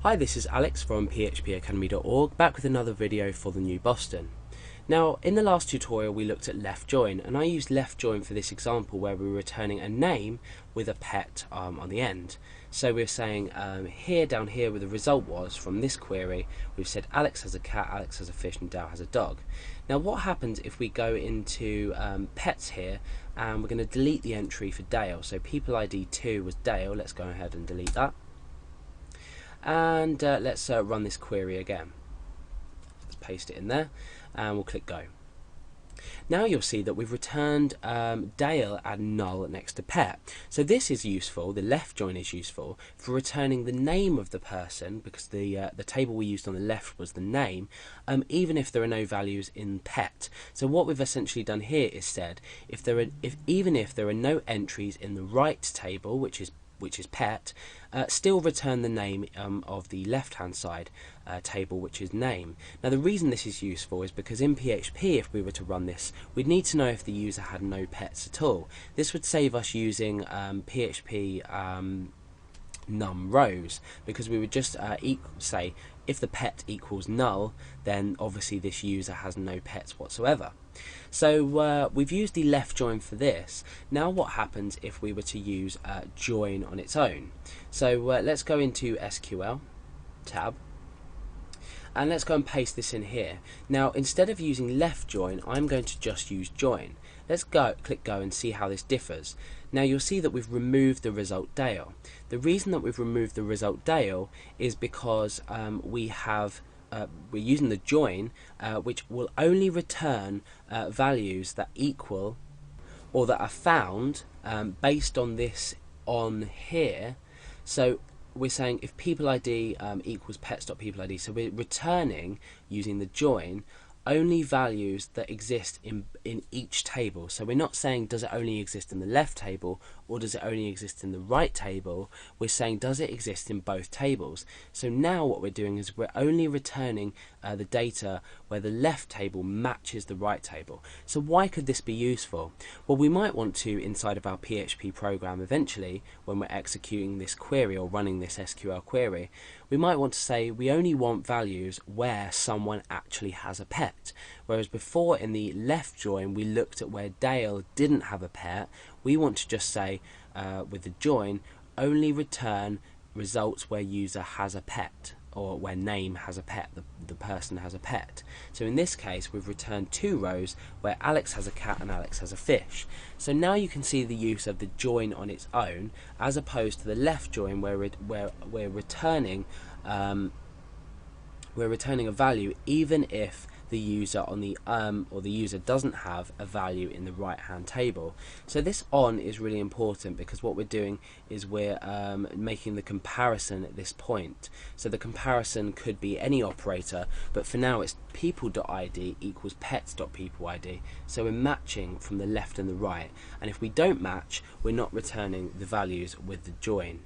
Hi, this is Alex from phpacademy.org, back with another video for the new Boston. Now, in the last tutorial we looked at left join, and I used left join for this example where we were returning a name with a pet on the end. So we're saying down here where the result was from this query, we've said Alex has a cat, Alex has a fish, and Dale has a dog. Now what happens if we go into pets here, and we're going to delete the entry for Dale. So people ID 2 was Dale, let's go ahead and delete that. And let's run this query again. Let's paste it in there and we'll click go. Now you'll see that we've returned Dale and null next to pet. So this is useful, the left join is useful for returning the name of the person, because the table we used on the left was the name, even if there are no values in pet. So what we've essentially done here is said even if there are no entries in the right table, which is pet, still return the name of the left hand side table, which is name. Now the reason this is useful is because in PHP, if we were to run this, we'd need to know if the user had no pets at all. This would save us using PHP num rows, because we would just say if the pet equals null, then obviously this user has no pets whatsoever. So we've used the left join for this. Now what happens if we were to use join on its own? So let's go into SQL tab and let's go and paste this in here. Now instead of using left join, I'm going to just use join. Let's click go and see how this differs. Now you'll see that we've removed the result Dale. The reason that we've removed the result Dale is because we're using the join, which will only return values that equal or that are found based on this on here. So we're saying if people ID equals pets.peopleid, so we're returning using the join only values that exist in each table. So we're not saying does it only exist in the left table or does it only exist in the right table. We're saying does it exist in both tables. So now what we're doing is we're only returning the data where the left table matches the right table. So why could this be useful? Well, we might want to, inside of our PHP program eventually, when we're executing this query or running this SQL query, we might want to say we only want values where someone actually has a pet. Whereas before in the left join we looked at where Dale didn't have a pet, we want to just say with the join only return results where user has a pet, or where name has a pet, the person has a pet. So in this case we've returned two rows where Alex has a cat and Alex has a fish. So now you can see the use of the join on its own as opposed to the left join where we're returning a value even if the user on the or the user doesn't have a value in the right hand table. So this on is really important because what we're doing is we're making the comparison at this point. So the comparison could be any operator, but for now it's people.id equals pets.peopleid. So we're matching from the left and the right, and if we don't match, we're not returning the values with the join.